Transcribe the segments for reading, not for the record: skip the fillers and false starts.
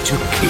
to keep.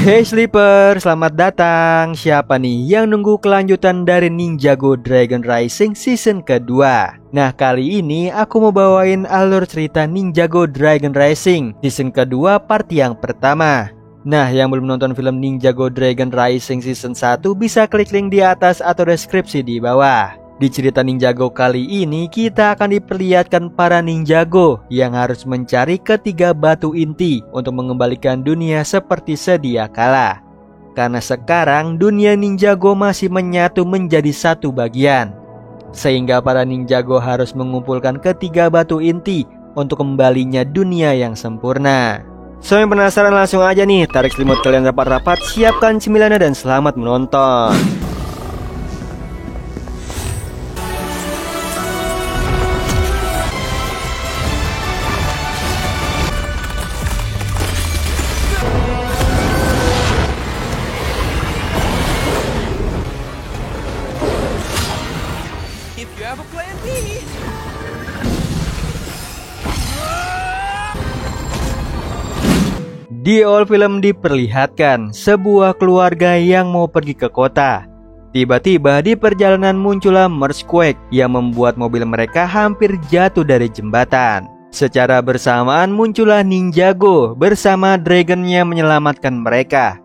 Hey Sleeper, selamat datang. Siapa nih yang nunggu kelanjutan dari Ninjago Dragon Rising season kedua? Nah, kali ini aku mau bawain alur cerita Ninjago Dragon Rising season kedua part yang pertama. Nah, yang belum nonton film Ninjago Dragon Rising season 1 bisa klik link di atas atau deskripsi di bawah. Di cerita Ninjago kali ini kita akan diperlihatkan para Ninjago yang harus mencari ketiga batu inti untuk mengembalikan dunia seperti sedia kala. Karena sekarang dunia Ninjago masih menyatu menjadi satu bagian, sehingga para Ninjago harus mengumpulkan ketiga batu inti untuk kembalinya dunia yang sempurna. So, yang penasaran langsung aja nih, tarik selimut kalian rapat-rapat, siapkan cemilannya dan selamat menonton. Di awal film diperlihatkan sebuah keluarga yang mau pergi ke kota. Tiba-tiba di perjalanan muncullah Earthquake yang membuat mobil mereka hampir jatuh dari jembatan. Secara bersamaan muncullah Ninjago bersama Dragonnya menyelamatkan mereka.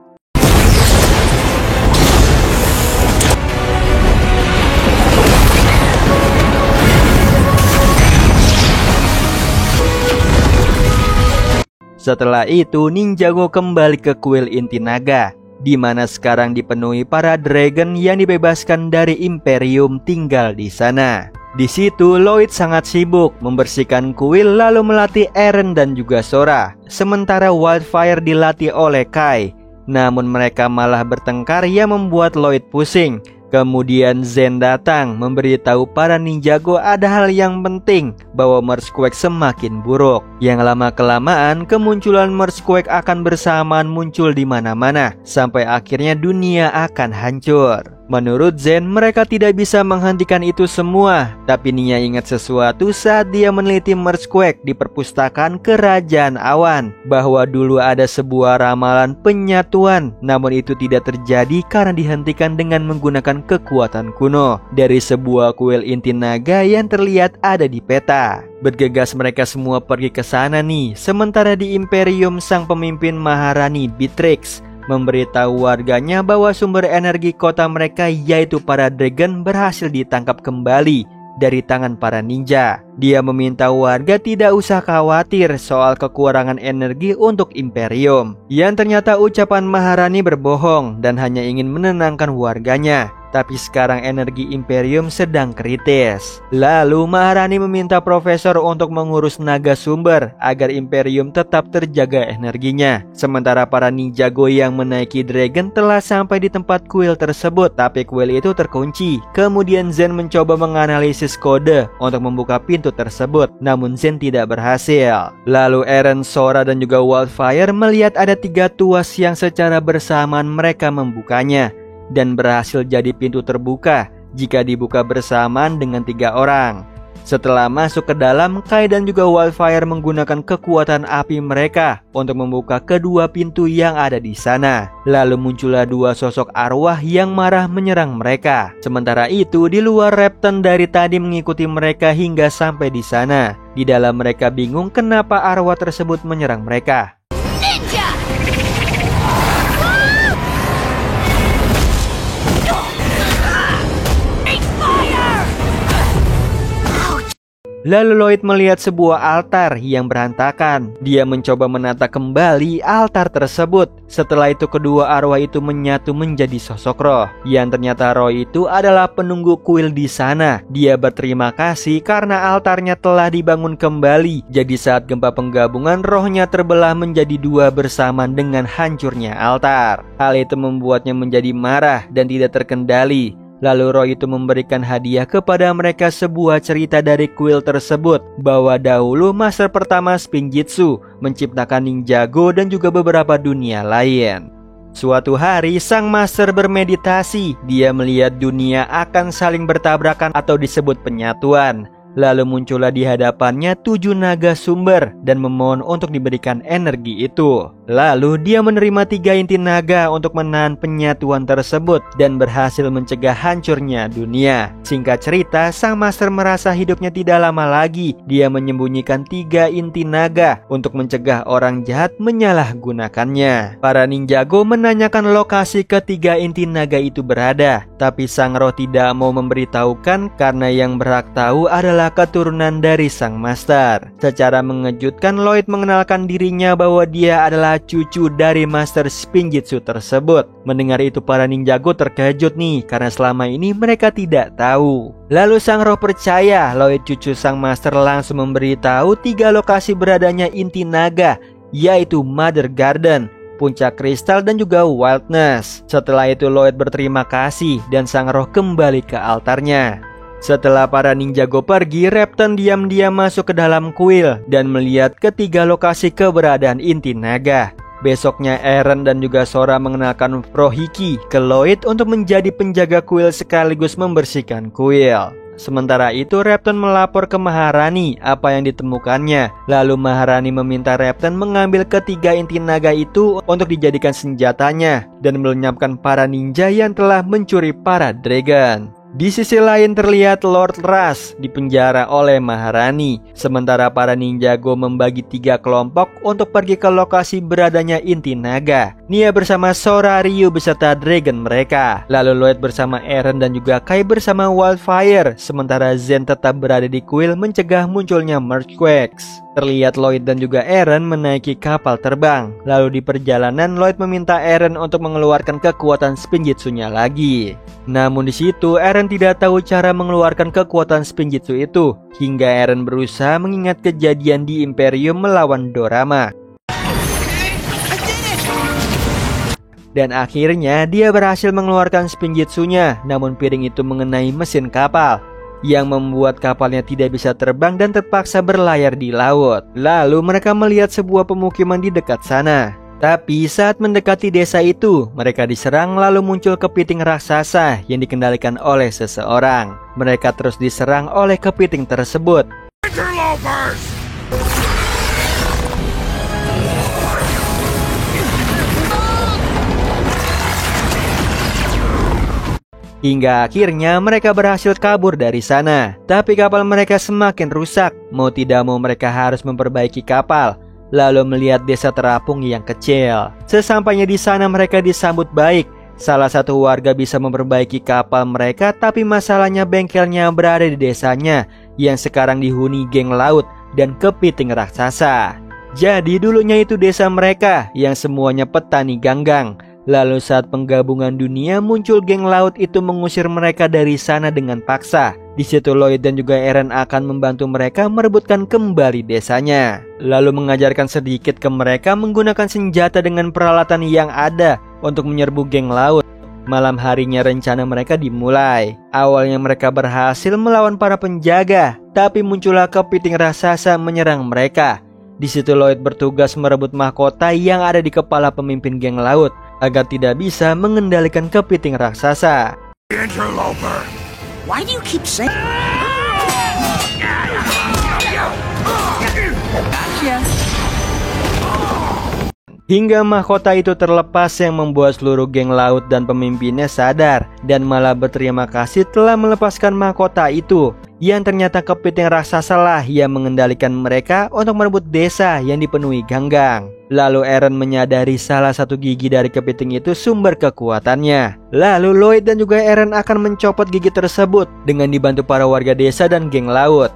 Setelah itu Ninjago kembali ke kuil inti naga, di mana sekarang dipenuhi para dragon yang dibebaskan dari Imperium tinggal di sana. Di situ Lloyd sangat sibuk membersihkan kuil lalu melatih Eren dan juga Sora, sementara Wildfire dilatih oleh Kai. Namun mereka malah bertengkar yang membuat Lloyd pusing. Kemudian Zen datang memberitahu para Ninjago ada hal yang penting, bahwa Earthquake semakin buruk. Yang lama-kelamaan kemunculan Earthquake akan bersamaan muncul di mana-mana, sampai akhirnya dunia akan hancur. Menurut Zen, mereka tidak bisa menghentikan itu semua, tapi Nia ingat sesuatu saat dia meneliti Earthquake di perpustakaan Kerajaan Awan, bahwa dulu ada sebuah ramalan penyatuan, namun itu tidak terjadi karena dihentikan dengan menggunakan kekuatan kuno dari sebuah kuil inti naga yang terlihat ada di peta. Bergegas mereka semua pergi ke sana nih, sementara di Imperium sang pemimpin Maharani Beatrix memberitahu warganya bahwa sumber energi kota mereka yaitu para dragon berhasil ditangkap kembali dari tangan para ninja. Dia meminta warga tidak usah khawatir soal kekurangan energi untuk Imperium. Yang ternyata ucapan Maharani berbohong dan hanya ingin menenangkan warganya. Tapi sekarang energi Imperium sedang kritis. Lalu Maharani meminta profesor untuk mengurus naga sumber agar Imperium tetap terjaga energinya. Sementara para Ninjago yang menaiki dragon telah sampai di tempat kuil tersebut, tapi kuil itu terkunci. Kemudian Zen mencoba menganalisis kode untuk membuka pintu tersebut, namun Zen tidak berhasil. Lalu Eren, Sora dan juga Wildfire melihat ada 3 tuas yang secara bersamaan mereka membukanya, dan berhasil jadi pintu terbuka jika dibuka bersamaan dengan 3 orang. Setelah masuk ke dalam, Kai dan juga Wildfire menggunakan kekuatan api mereka untuk membuka kedua pintu yang ada di sana. Lalu muncullah 2 sosok arwah yang marah menyerang mereka. Sementara itu di luar Repton dari tadi mengikuti mereka hingga sampai di sana. Di dalam mereka bingung kenapa arwah tersebut menyerang mereka. Ninja! Lalu Lloyd melihat sebuah altar yang berantakan. Dia mencoba menata kembali altar tersebut. Setelah itu kedua arwah itu menyatu menjadi sosok roh, yang ternyata roh itu adalah penunggu kuil di sana. Dia berterima kasih karena altarnya telah dibangun kembali. Jadi saat gempa penggabungan, rohnya terbelah menjadi 2 bersamaan dengan hancurnya altar. Hal itu membuatnya menjadi marah dan tidak terkendali. Lalu Roy itu memberikan hadiah kepada mereka sebuah cerita dari kuil tersebut, bahwa dahulu master pertama Spinjitzu menciptakan Ninjago dan juga beberapa dunia lain. Suatu hari sang master bermeditasi. Dia melihat dunia akan saling bertabrakan atau disebut penyatuan. Lalu muncullah di hadapannya 7 naga sumber dan memohon untuk diberikan energi itu. Lalu dia menerima 3 inti naga untuk menahan penyatuan tersebut dan berhasil mencegah hancurnya dunia. Singkat cerita, sang master merasa hidupnya tidak lama lagi. Dia menyembunyikan 3 inti naga untuk mencegah orang jahat menyalahgunakannya. Para Ninjago menanyakan lokasi ketiga inti naga itu berada, tapi sang roh tidak mau memberitahukan karena yang berhak tahu adalah keturunan dari sang master. Secara mengejutkan, Lloyd mengenalkan dirinya bahwa dia adalah cucu dari master Spinjitzu tersebut. Mendengar itu para Ninjago terkejut nih, karena selama ini mereka tidak tahu. Lalu sang roh percaya. Lloyd, cucu sang master, langsung memberitahu 3 lokasi beradanya inti naga, yaitu Mother Garden, Puncak Kristal, dan juga Wildness. Setelah itu Lloyd berterima kasih dan sang roh kembali ke altarnya. Setelah para Ninjago pergi, Repton diam-diam masuk ke dalam kuil dan melihat ketiga lokasi keberadaan inti naga. Besoknya Eren dan juga Sora mengenalkan Frohiki ke Lloyd untuk menjadi penjaga kuil sekaligus membersihkan kuil. Sementara itu Repton melapor ke Maharani apa yang ditemukannya. Lalu Maharani meminta Repton mengambil ketiga inti naga itu untuk dijadikan senjatanya dan melenyapkan para ninja yang telah mencuri para dragon. Di sisi lain terlihat Lord Rush dipenjara oleh Maharani. Sementara para Ninjago membagi 3 kelompok untuk pergi ke lokasi beradanya inti naga. Nia bersama Sora, Ryu beserta dragon mereka. Lalu Lloyd bersama Eren dan juga Kai bersama Wildfire. Sementara Zen tetap berada di kuil mencegah munculnya Merchquakes. Terlihat Lloyd dan juga Eren menaiki kapal terbang. Lalu di perjalanan Lloyd meminta Eren untuk mengeluarkan kekuatan Spinjitzu-nya lagi. Namun di situ Eren tidak tahu cara mengeluarkan kekuatan Spinjitzu itu, hingga Eren berusaha mengingat kejadian di Imperium melawan Dorama. Dan akhirnya dia berhasil mengeluarkan Spinjitzu-nya, namun piring itu mengenai mesin kapal, yang membuat kapalnya tidak bisa terbang dan terpaksa berlayar di laut. Lalu mereka melihat sebuah pemukiman di dekat sana. Tapi saat mendekati desa itu, mereka diserang lalu muncul kepiting raksasa yang dikendalikan oleh seseorang. Mereka terus diserang oleh kepiting tersebut. Hingga akhirnya mereka berhasil kabur dari sana. Tapi kapal mereka semakin rusak. Mau tidak mau mereka harus memperbaiki kapal. Lalu melihat desa terapung yang kecil. Sesampainya di sana mereka disambut baik. Salah satu warga bisa memperbaiki kapal mereka, tapi masalahnya bengkelnya berada di desanya yang sekarang dihuni geng laut dan kepiting raksasa. Jadi dulunya itu desa mereka yang semuanya petani ganggang. Lalu saat penggabungan dunia muncul geng laut itu mengusir mereka dari sana dengan paksa. Di situ Lloyd dan juga Eren akan membantu mereka merebutkan kembali desanya. Lalu mengajarkan sedikit ke mereka menggunakan senjata dengan peralatan yang ada untuk menyerbu geng laut. Malam harinya rencana mereka dimulai. Awalnya mereka berhasil melawan para penjaga, tapi muncullah kepiting raksasa menyerang mereka. Di situ Lloyd bertugas merebut mahkota yang ada di kepala pemimpin geng laut agar tidak bisa mengendalikan kepiting raksasa. Interloper. Why do you keep saying? Gotcha. Hingga mahkota itu terlepas yang membuat seluruh geng laut dan pemimpinnya sadar dan malah berterima kasih telah melepaskan mahkota itu. Yang ternyata kepiting raksasa lah yang mengendalikan mereka untuk merebut desa yang dipenuhi ganggang. Lalu Eren menyadari salah satu gigi dari kepiting itu sumber kekuatannya. Lalu Lloyd dan juga Eren akan mencopot gigi tersebut dengan dibantu para warga desa dan geng laut.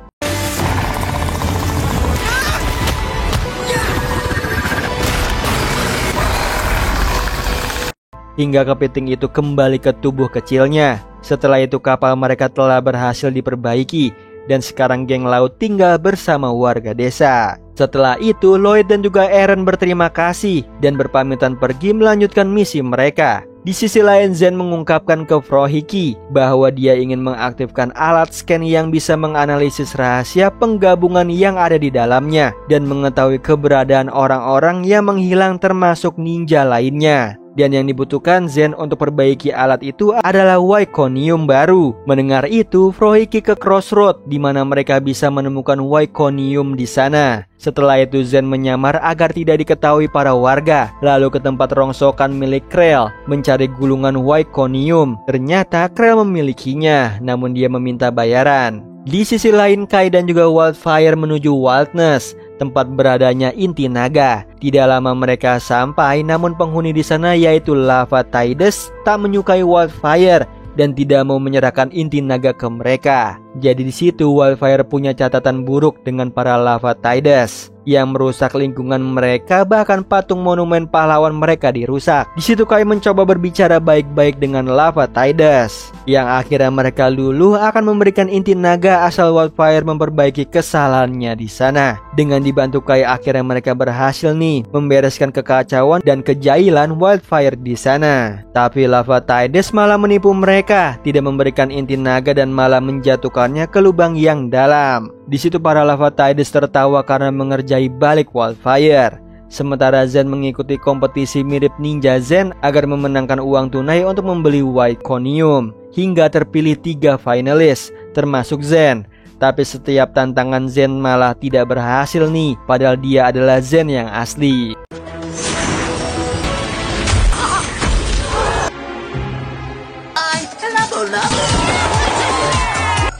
Hingga kepiting itu kembali ke tubuh kecilnya. Setelah itu kapal mereka telah berhasil diperbaiki dan sekarang geng laut tinggal bersama warga desa. Setelah itu Lloyd dan juga Eren berterima kasih dan berpamitan pergi melanjutkan misi mereka. Di sisi lain, Zen mengungkapkan ke Frohiki bahwa dia ingin mengaktifkan alat scan yang bisa menganalisis rahasia penggabungan yang ada di dalamnya dan mengetahui keberadaan orang-orang yang menghilang termasuk ninja lainnya. Dan yang dibutuhkan Zen untuk perbaiki alat itu adalah Wyconium baru. Mendengar itu, Frohiki ke Crossroad di mana mereka bisa menemukan Wyconium di sana. Setelah itu Zen menyamar agar tidak diketahui para warga, lalu ke tempat rongsokan milik Krell mencari gulungan Wyconium. Ternyata Krell memilikinya, namun dia meminta bayaran. Di sisi lain, Kai dan juga Wildfire menuju Wildness, tempat beradanya inti naga. Tidak lama mereka sampai, namun penghuni di sana yaitu Lava Tidus tak menyukai Wildfire dan tidak mau menyerahkan inti naga ke mereka. Jadi di situ Wildfire punya catatan buruk dengan para Lava Tidus yang merusak lingkungan mereka, bahkan patung monumen pahlawan mereka dirusak. Di situ Kai mencoba berbicara baik-baik dengan Lava Tidus, yang akhirnya mereka luluh akan memberikan inti naga asal Wildfire memperbaiki kesalahannya di sana. Dengan dibantu Kai, akhirnya mereka berhasil nih membereskan kekacauan dan kejailan Wildfire di sana. Tapi Lava Tidus malah menipu mereka, tidak memberikan inti naga dan malah menjatuhkannya ke lubang yang dalam. Di situ para Lava Tidus tertawa karena mengerjai balik Wildfire. Sementara Zen mengikuti kompetisi mirip Ninja Zen agar memenangkan uang tunai untuk membeli Wyconium. Hingga terpilih 3 finalis, termasuk Zen. Tapi setiap tantangan Zen malah tidak berhasil nih, padahal dia adalah Zen yang asli.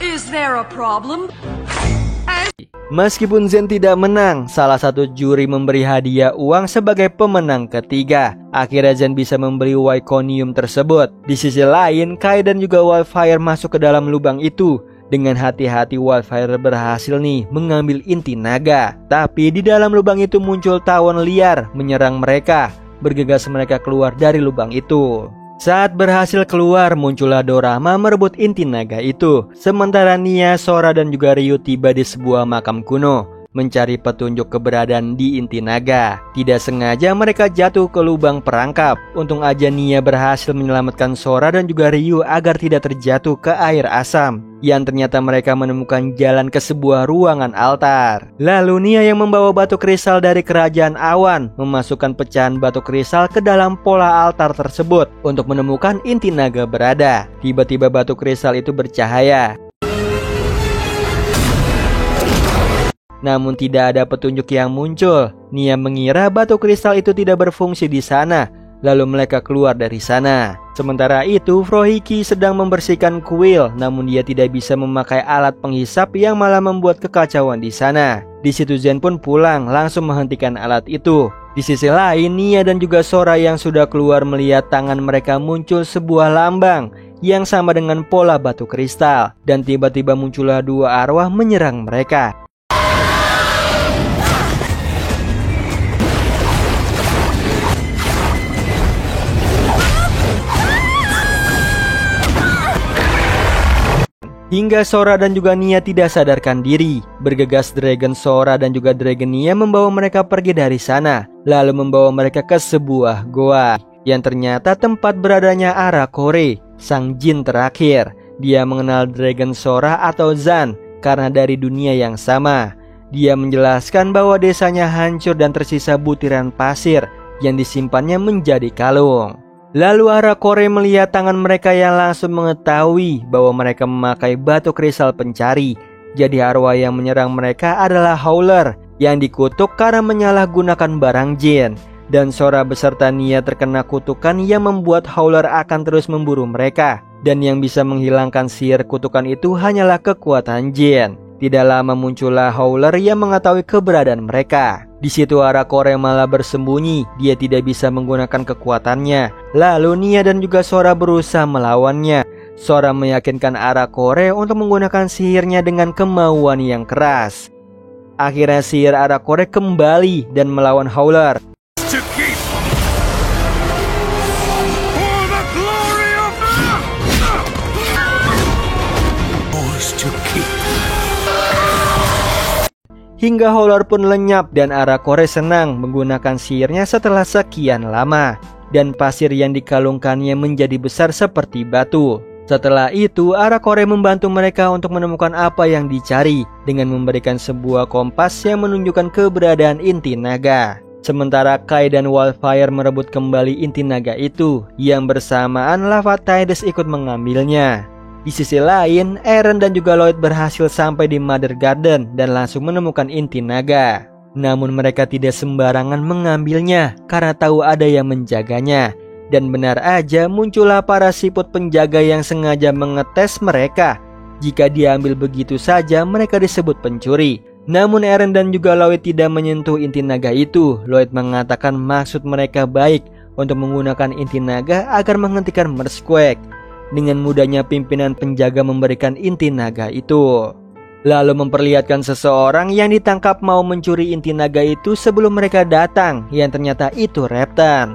Is there a problem? Meskipun Zen tidak menang, salah satu juri memberi hadiah uang sebagai pemenang ketiga. Akhirnya Zen bisa membeli Wyconium tersebut. Di sisi lain, Kai dan juga Wildfire masuk ke dalam lubang itu. Dengan hati-hati Wildfire berhasil nih mengambil inti naga. Tapi di dalam lubang itu muncul tawon liar menyerang mereka. Bergegas mereka keluar dari lubang itu. Saat berhasil keluar, muncullah Dorama merebut inti naga itu. Sementara Nia, Sora dan juga Ryu tiba di sebuah makam kuno, mencari petunjuk keberadaan di inti naga. Tidak sengaja mereka jatuh ke lubang perangkap. Untung aja Nia berhasil menyelamatkan Sora dan juga Ryu agar tidak terjatuh ke air asam. Yang ternyata mereka menemukan jalan ke sebuah ruangan altar. Lalu Nia yang membawa batu kristal dari kerajaan awan memasukkan pecahan batu kristal ke dalam pola altar tersebut untuk menemukan inti naga berada. Tiba-tiba batu kristal itu bercahaya. Namun tidak ada petunjuk yang muncul. Nia mengira batu kristal itu tidak berfungsi di sana. Lalu mereka keluar dari sana. Sementara itu, Frohiki sedang membersihkan kuil, namun dia tidak bisa memakai alat penghisap yang malah membuat kekacauan di sana. Di situ Zen pun pulang, langsung menghentikan alat itu. Di sisi lain, Nia dan juga Sora yang sudah keluar melihat tangan mereka muncul sebuah lambang yang sama dengan pola batu kristal. Dan tiba-tiba muncullah 2 arwah menyerang mereka. Hingga Sora dan juga Nia tidak sadarkan diri. Bergegas Dragon Sora dan juga Dragon Nia membawa mereka pergi dari sana, lalu membawa mereka ke sebuah goa yang ternyata tempat beradanya Arakore, sang jin terakhir. Dia mengenal Dragon Sora atau Zan karena dari dunia yang sama. Dia menjelaskan bahwa desanya hancur dan tersisa butiran pasir yang disimpannya menjadi kalung. Lalu Arakore melihat tangan mereka yang langsung mengetahui bahwa mereka memakai batu kristal pencari. Jadi arwah yang menyerang mereka adalah Howler yang dikutuk karena menyalahgunakan barang jin. Dan Sora beserta Nia terkena kutukan yang membuat Howler akan terus memburu mereka. Dan yang bisa menghilangkan sihir kutukan itu hanyalah kekuatan jin. Tidak lama muncullah Howler yang mengetahui keberadaan mereka. Di situ Arakore malah bersembunyi, dia tidak bisa menggunakan kekuatannya. Lalu Nia dan juga Sora berusaha melawannya. Sora meyakinkan Arakore untuk menggunakan sihirnya dengan kemauan yang keras. Akhirnya sihir Arakore kembali dan melawan Howler. Hingga Howler pun lenyap dan Arakore senang menggunakan sihirnya setelah sekian lama. dan pasir yang dikalungkannya menjadi besar seperti batu. Setelah itu, Arakore membantu mereka untuk menemukan apa yang dicari dengan memberikan sebuah kompas yang menunjukkan keberadaan inti naga. Sementara Kai dan Wildfire merebut kembali inti naga itu, yang bersamaan Lava Tides ikut mengambilnya. Di sisi lain, Eren dan juga Lloyd berhasil sampai di Mother Garden dan langsung menemukan inti naga. Namun mereka tidak sembarangan mengambilnya karena tahu ada yang menjaganya. Dan benar aja muncullah para siput penjaga yang sengaja mengetes mereka. Jika diambil begitu saja mereka disebut pencuri. Namun Eren dan juga Lloyd tidak menyentuh inti naga itu. Lloyd mengatakan maksud mereka baik untuk menggunakan inti naga agar menghentikan Earthquake. Dengan mudahnya pimpinan penjaga memberikan inti naga itu. Lalu memperlihatkan seseorang yang ditangkap mau mencuri inti naga itu sebelum mereka datang, yang ternyata itu Reptan.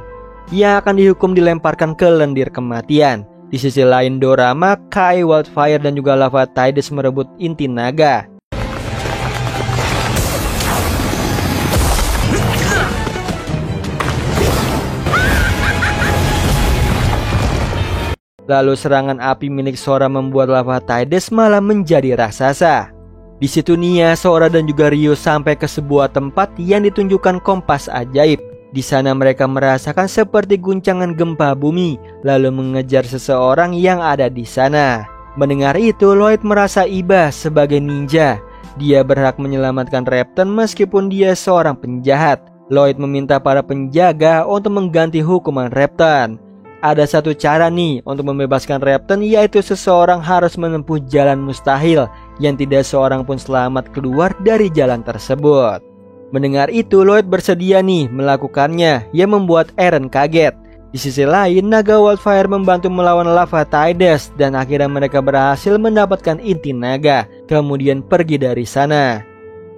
Ia akan dihukum dilemparkan ke lendir kematian. Di sisi lain Dorama, Kai, Wildfire dan juga Lava Tides merebut inti naga. Lalu serangan api milik Sora membuat Lava Tides malah menjadi raksasa. Di situ Nia, Sora dan juga Ryo sampai ke sebuah tempat yang ditunjukkan kompas ajaib. Di sana mereka merasakan seperti guncangan gempa bumi, lalu mengejar seseorang yang ada di sana. Mendengar itu, Lloyd merasa iba sebagai ninja. Dia berhak menyelamatkan Reptan meskipun dia seorang penjahat. Lloyd meminta para penjaga untuk mengganti hukuman Reptan. Ada satu cara nih untuk membebaskan Reptan, yaitu seseorang harus menempuh jalan mustahil yang tidak seorang pun selamat keluar dari jalan tersebut. Mendengar itu, Lloyd bersedia nih melakukannya, yang membuat Eren kaget. Di sisi lain, naga Wildfire membantu melawan Lava Tides dan akhirnya mereka berhasil mendapatkan inti naga, kemudian pergi dari sana.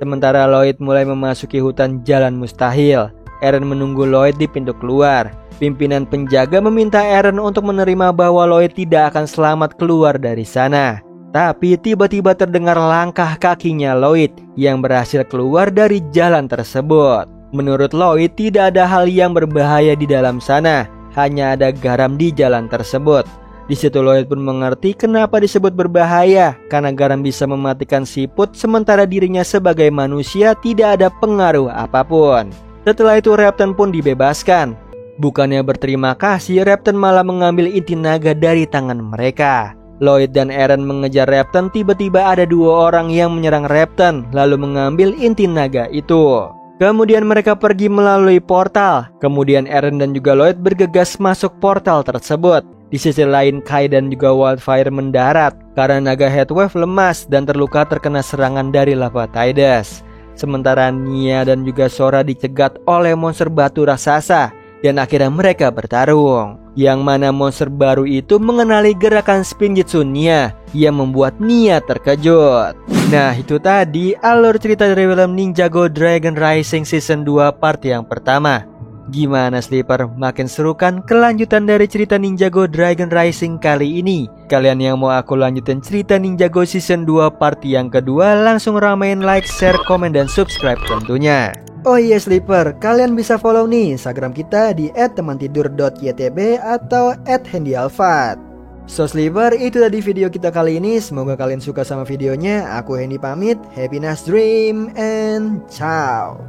Sementara Lloyd mulai memasuki hutan jalan mustahil. Eren menunggu Lloyd di pintu keluar. Pimpinan penjaga meminta Eren untuk menerima bahwa Lloyd tidak akan selamat keluar dari sana. Tapi tiba-tiba terdengar langkah kakinya Lloyd yang berhasil keluar dari jalan tersebut. Menurut Lloyd tidak ada hal yang berbahaya di dalam sana, hanya ada garam di jalan tersebut. Di situ Lloyd pun mengerti kenapa disebut berbahaya, karena garam bisa mematikan siput sementara dirinya sebagai manusia tidak ada pengaruh apapun. Setelah itu Reptan pun dibebaskan. Bukannya berterima kasih, Reptan malah mengambil inti naga dari tangan mereka. Lloyd dan Eren mengejar Reptan, tiba-tiba ada dua orang yang menyerang Reptan lalu mengambil inti naga itu. Kemudian mereka pergi melalui portal. Kemudian Eren dan juga Lloyd bergegas masuk portal tersebut. Di sisi lain Kai dan juga Wildfire mendarat karena naga Heatwave lemas dan terluka terkena serangan dari Lava Tides. Sementara Nia dan juga Sora dicegat oleh monster batu raksasa. Dan akhirnya mereka bertarung. Yang mana monster baru itu mengenali gerakan spinjitzu Nia yang membuat Nia terkejut. Nah itu tadi alur cerita dari film Ninjago Dragon Rising Season 2 part yang pertama. Gimana Sleeper? Makin seru kan kelanjutan dari cerita Ninjago Dragon Rising kali ini? Kalian yang mau aku lanjutin cerita Ninjago Season 2 part yang kedua, langsung ramein like, share, komen, dan subscribe tentunya. Oh iya Sleeper, kalian bisa follow nih Instagram kita di @temantidur.ytb atau @handyalfat. So Sleeper, itu tadi video kita kali ini. Semoga kalian suka sama videonya. Aku Hendy pamit. Happy nice dream and ciao.